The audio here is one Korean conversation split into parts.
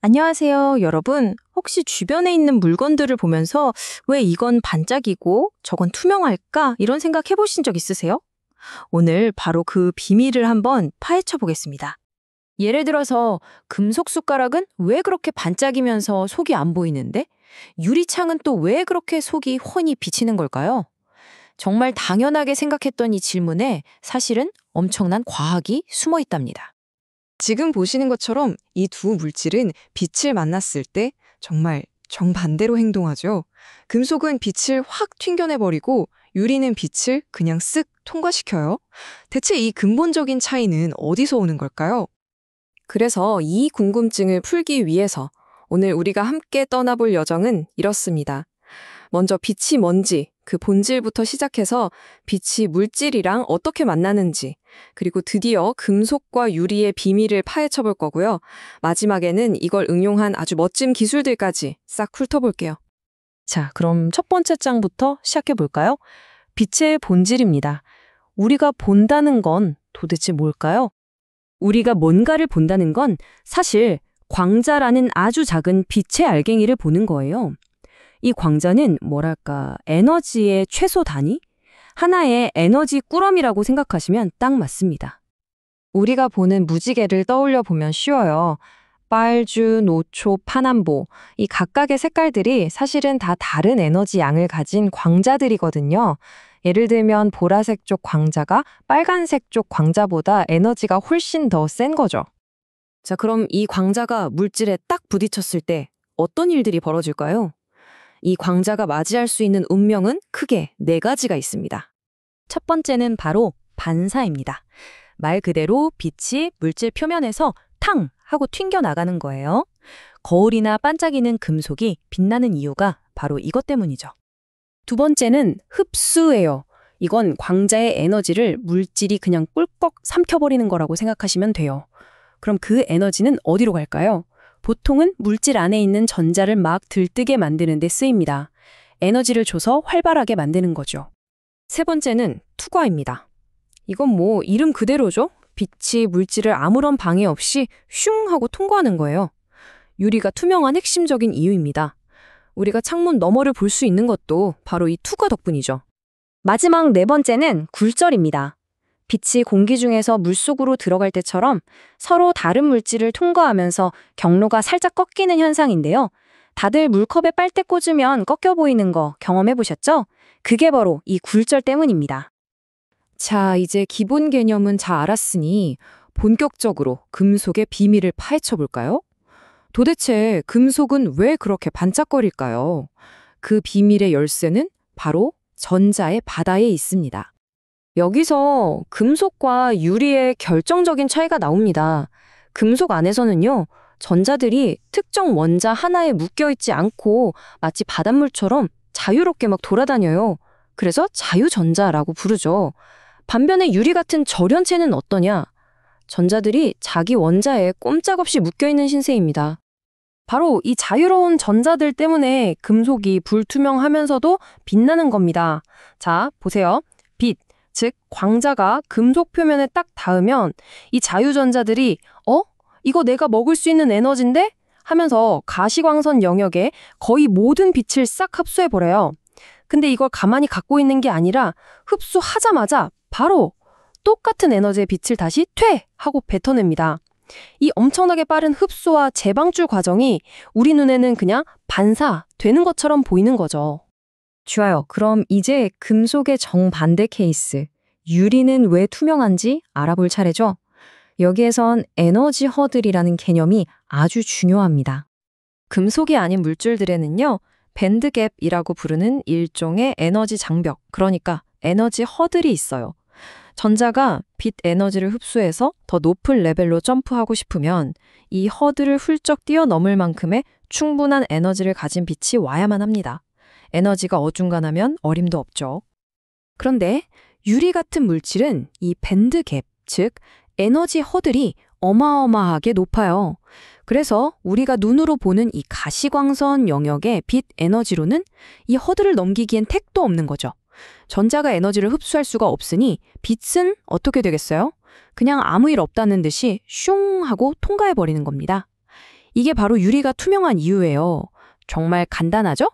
안녕하세요, 여러분. 혹시 주변에 있는 물건들을 보면서 왜 이건 반짝이고 저건 투명할까? 이런 생각 해보신 적 있으세요? 오늘 바로 그 비밀을 한번 파헤쳐 보겠습니다. 예를 들어서 금속 숟가락은 왜 그렇게 반짝이면서 속이 안 보이는데 유리창은 또 왜 그렇게 속이 훤히 비치는 걸까요? 정말 당연하게 생각했던 이 질문에 사실은 엄청난 과학이 숨어 있답니다. 지금 보시는 것처럼 이 두 물질은 빛을 만났을 때 정말 정반대로 행동하죠. 금속은 빛을 확 튕겨내버리고 유리는 빛을 그냥 쓱 통과시켜요. 대체 이 근본적인 차이는 어디서 오는 걸까요? 그래서 이 궁금증을 풀기 위해서 오늘 우리가 함께 떠나볼 여정은 이렇습니다. 먼저 빛이 뭔지, 그 본질부터 시작해서 빛이 물질이랑 어떻게 만나는지, 그리고 드디어 금속과 유리의 비밀을 파헤쳐 볼 거고요. 마지막에는 이걸 응용한 아주 멋진 기술들까지 싹 훑어볼게요. 자, 그럼 첫 번째 장부터 시작해 볼까요? 빛의 본질입니다. 우리가 본다는 건 도대체 뭘까요? 우리가 뭔가를 본다는 건 사실 광자라는 아주 작은 빛의 알갱이를 보는 거예요. 이 광자는 뭐랄까 에너지의 최소 단위? 하나의 에너지 꾸러미라고 생각하시면 딱 맞습니다. 우리가 보는 무지개를 떠올려 보면 쉬워요. 빨주, 노초, 파남보, 이 각각의 색깔들이 사실은 다 다른 에너지 양을 가진 광자들이거든요. 예를 들면 보라색 쪽 광자가 빨간색 쪽 광자보다 에너지가 훨씬 더 센 거죠. 자, 그럼 이 광자가 물질에 딱 부딪혔을 때 어떤 일들이 벌어질까요? 이 광자가 맞이할 수 있는 운명은 크게 네 가지가 있습니다. 첫 번째는 바로 반사입니다. 말 그대로 빛이 물질 표면에서 탕 하고 튕겨 나가는 거예요. 거울이나 반짝이는 금속이 빛나는 이유가 바로 이것 때문이죠. 두 번째는 흡수예요. 이건 광자의 에너지를 물질이 그냥 꿀꺽 삼켜버리는 거라고 생각하시면 돼요. 그럼 그 에너지는 어디로 갈까요? 보통은 물질 안에 있는 전자를 막 들뜨게 만드는 데 쓰입니다. 에너지를 줘서 활발하게 만드는 거죠. 세 번째는 투과입니다. 이건 뭐 이름 그대로죠? 빛이 물질을 아무런 방해 없이 슝 하고 통과하는 거예요. 유리가 투명한 핵심적인 이유입니다. 우리가 창문 너머를 볼 수 있는 것도 바로 이 투과 덕분이죠. 마지막 네 번째는 굴절입니다. 빛이 공기 중에서 물속으로 들어갈 때처럼 서로 다른 물질을 통과하면서 경로가 살짝 꺾이는 현상인데요. 다들 물컵에 빨대 꽂으면 꺾여 보이는 거 경험해 보셨죠? 그게 바로 이 굴절 때문입니다. 자, 이제 기본 개념은 잘 알았으니 본격적으로 금속의 비밀을 파헤쳐 볼까요? 도대체 금속은 왜 그렇게 반짝거릴까요? 그 비밀의 열쇠는 바로 전자의 바다에 있습니다. 여기서 금속과 유리의 결정적인 차이가 나옵니다. 금속 안에서는요, 전자들이 특정 원자 하나에 묶여있지 않고 마치 바닷물처럼 자유롭게 막 돌아다녀요. 그래서 자유전자라고 부르죠. 반면에 유리 같은 절연체는 어떠냐? 전자들이 자기 원자에 꼼짝없이 묶여있는 신세입니다. 바로 이 자유로운 전자들 때문에 금속이 불투명하면서도 빛나는 겁니다. 자, 보세요. 빛, 즉 광자가 금속 표면에 딱 닿으면 이 자유전자들이 이거 내가 먹을 수 있는 에너지인데? 하면서 가시광선 영역에 거의 모든 빛을 싹 흡수해버려요. 근데 이걸 가만히 갖고 있는 게 아니라 흡수하자마자 바로 똑같은 에너지의 빛을 다시 퇴하고 뱉어냅니다. 이 엄청나게 빠른 흡수와 재방출 과정이 우리 눈에는 그냥 반사되는 것처럼 보이는 거죠. 좋아요. 그럼 이제 금속의 정반대 케이스, 유리는 왜 투명한지 알아볼 차례죠. 여기에선 에너지 허들이라는 개념이 아주 중요합니다. 금속이 아닌 물질들에는요, 밴드갭이라고 부르는 일종의 에너지 장벽, 그러니까 에너지 허들이 있어요. 전자가 빛 에너지를 흡수해서 더 높은 레벨로 점프하고 싶으면 이 허들을 훌쩍 뛰어넘을 만큼의 충분한 에너지를 가진 빛이 와야만 합니다. 에너지가 어중간하면 어림도 없죠. 그런데 유리 같은 물질은 이 밴드갭, 즉 에너지 허들이 어마어마하게 높아요. 그래서 우리가 눈으로 보는 이 가시광선 영역의 빛 에너지로는 이 허들을 넘기기엔 택도 없는 거죠. 전자가 에너지를 흡수할 수가 없으니 빛은 어떻게 되겠어요? 그냥 아무 일 없다는 듯이 슝 하고 통과해버리는 겁니다. 이게 바로 유리가 투명한 이유예요. 정말 간단하죠?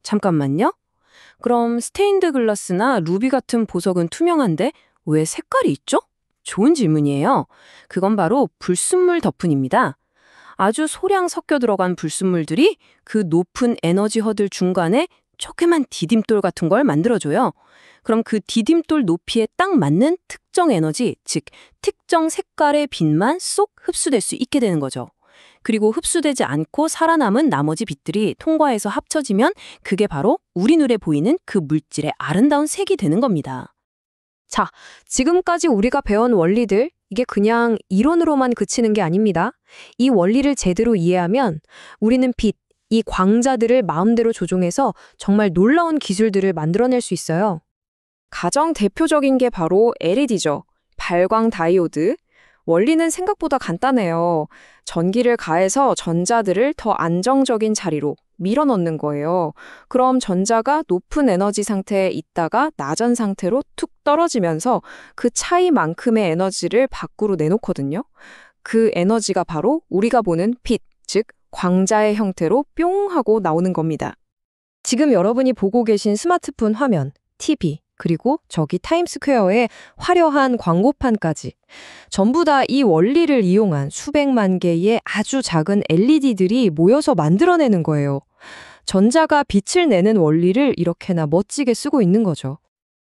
잠깐만요. 그럼 스테인드 글라스나 루비 같은 보석은 투명한데 왜 색깔이 있죠? 좋은 질문이에요. 그건 바로 불순물 덮은입니다. 아주 소량 섞여 들어간 불순물들이 그 높은 에너지 허들 중간에 조그만 디딤돌 같은 걸 만들어줘요. 그럼 그 디딤돌 높이에 딱 맞는 특정 에너지, 즉 특정 색깔의 빛만 쏙 흡수될 수 있게 되는 거죠. 그리고 흡수되지 않고 살아남은 나머지 빛들이 통과해서 합쳐지면 그게 바로 우리 눈에 보이는 그 물질의 아름다운 색이 되는 겁니다. 자, 지금까지 우리가 배운 원리들, 이게 그냥 이론으로만 그치는 게 아닙니다. 이 원리를 제대로 이해하면 우리는 빛, 이 광자들을 마음대로 조종해서 정말 놀라운 기술들을 만들어낼 수 있어요. 가장 대표적인 게 바로 LED죠. 발광 다이오드. 원리는 생각보다 간단해요. 전기를 가해서 전자들을 더 안정적인 자리로 밀어 넣는 거예요. 그럼 전자가 높은 에너지 상태에 있다가 낮은 상태로 툭 떨어지면서 그 차이만큼의 에너지를 밖으로 내놓거든요. 그 에너지가 바로 우리가 보는 빛, 즉 광자의 형태로 뿅 하고 나오는 겁니다. 지금 여러분이 보고 계신 스마트폰 화면, TV, 그리고 저기 타임스퀘어의 화려한 광고판까지 전부 다 이 원리를 이용한 수백만 개의 아주 작은 LED들이 모여서 만들어내는 거예요. 전자가 빛을 내는 원리를 이렇게나 멋지게 쓰고 있는 거죠.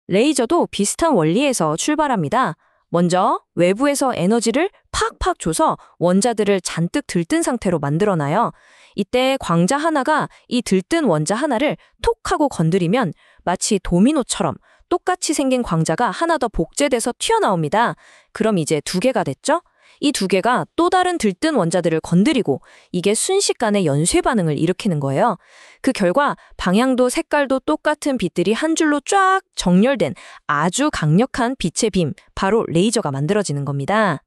레이저도 비슷한 원리에서 출발합니다. 먼저 외부에서 에너지를 팍팍 줘서 원자들을 잔뜩 들뜬 상태로 만들어놔요. 이때 광자 하나가 이 들뜬 원자 하나를 톡 하고 건드리면 마치 도미노처럼 똑같이 생긴 광자가 하나 더 복제돼서 튀어나옵니다. 그럼 이제 두 개가 됐죠? 이 두 개가 또 다른 들뜬 원자들을 건드리고 이게 순식간에 연쇄 반응을 일으키는 거예요. 그 결과 방향도 색깔도 똑같은 빛들이 한 줄로 쫙 정렬된 아주 강력한 빛의 빔, 바로 레이저가 만들어지는 겁니다.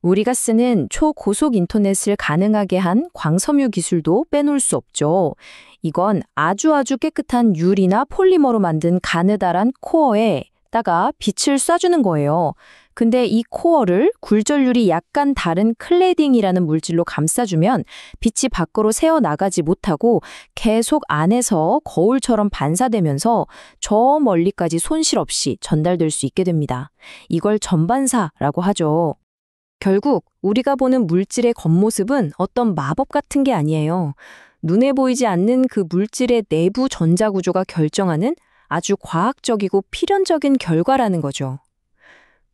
우리가 쓰는 초고속 인터넷을 가능하게 한 광섬유 기술도 빼놓을 수 없죠. 이건 아주 깨끗한 유리나 폴리머로 만든 가느다란 코어에다가 빛을 쏴주는 거예요. 근데 이 코어를 굴절률이 약간 다른 클레딩이라는 물질로 감싸주면 빛이 밖으로 새어나가지 못하고 계속 안에서 거울처럼 반사되면서 저 멀리까지 손실 없이 전달될 수 있게 됩니다. 이걸 전반사라고 하죠. 결국 우리가 보는 물질의 겉모습은 어떤 마법 같은 게 아니에요. 눈에 보이지 않는 그 물질의 내부 전자 구조가 결정하는 아주 과학적이고 필연적인 결과라는 거죠.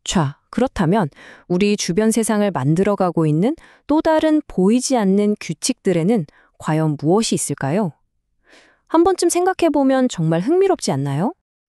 자, 그렇다면 우리 주변 세상을 만들어가고 있는 또 다른 보이지 않는 규칙들에는 과연 무엇이 있을까요? 한 번쯤 생각해보면 정말 흥미롭지 않나요?